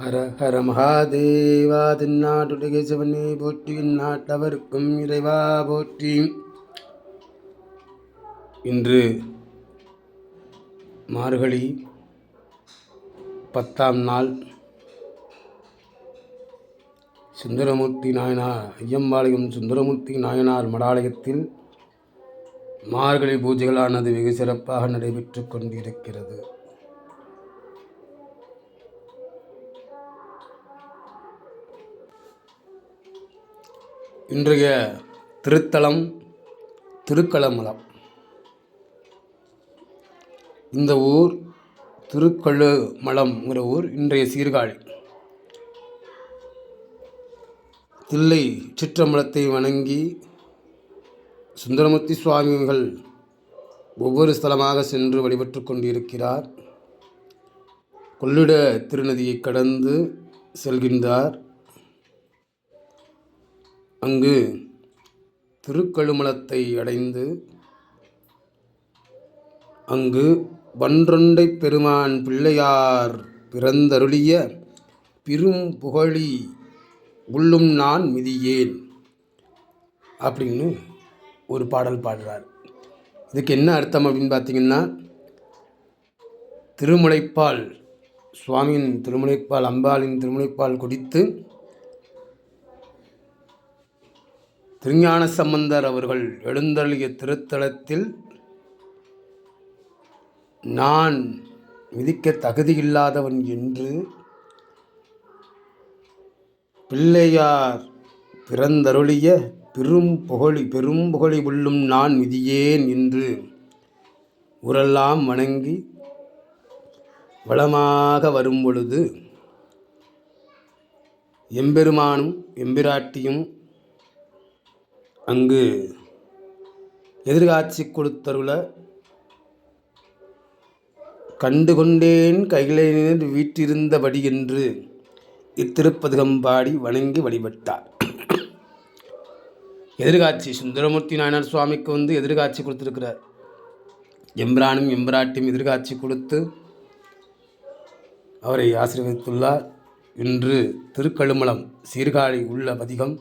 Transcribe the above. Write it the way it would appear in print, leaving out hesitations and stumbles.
ஹர ஹர மகாதேவா. தென்னாட்டுடைய சிவனே போற்றி, நாட்டவர்க்கும் இறைவா போற்றி. இன்று மார்கழி 10ஆம் நாள். சுந்தரமூர்த்தி நாயனார் ஐயம்பாளையம் சுந்தரமூர்த்தி நாயனார் மடாலயத்தில் மார்கழி பூஜைகளானது வெகு சிறப்பாக நடைபெற்று கொண்டிருக்கிறது. இன்றைய திருத்தலம் திருக்களமலம். இந்த ஊர் திருக்கழுமலம்ங்கிற ஊர் இன்றைய சீர்காழி. தில்லை சிற்றம்பலத்தை வணங்கி சுந்தரமூர்த்தி சுவாமிகள் ஒவ்வொரு ஸ்தலமாக சென்று வழிபட்டு கொண்டிருக்கிறார். கொள்ளிட திருநதியை கடந்து செல்கின்றார். அங்கு திருக்கழுமலத்தை அடைந்து அங்கு வன்றொண்டை பெருமான் பிள்ளையார் பிறந்தருளிய பெரும் புகழி உள்ளும் நான் மிதியேன் அப்படின்னு ஒரு பாடல் பாடுறார். இதுக்கு என்ன அர்த்தம் அப்படின்னு பார்த்தீங்கன்னா, திருமுலைப்பால் சுவாமியின் திருமுலைப்பால், அம்பாளின் திருமுலைப்பால் குடித்து திருஞான சம்பந்தர் அவர்கள் எழுந்தருளிய திருத்தலத்தில் நான் மிதிக்க தகுதியில்லாதவன் என்று பிள்ளையார் பிறந்தருளிய பெரும் புகழி உள்ளும் நான் மிதியேன் என்று ஊரெல்லாம் வணங்கி வளமாக வரும் பொழுது எம்பெருமானும் எம்பிராட்டியும் அங்கு எதிர்காட்சி கொடுத்தருள கண்டுகொண்டேன் கையிலேனர் வீற்றிருந்தபடி என்று இத்திருப்பதிகம் பாடி வணங்கி வழிபட்டார். எதிர்காட்சி சுந்தரமூர்த்தி நாயனார் சுவாமிக்கு எதிர்காட்சி கொடுத்துருக்கிறார். எம்பிரானும் எம்பிராட்டியும் எதிர்காட்சி கொடுத்து அவரை ஆசீர்வதித்துள்ளார். இன்று திருக்கழுமலம் சீர்காழி உள்ள பதிகம்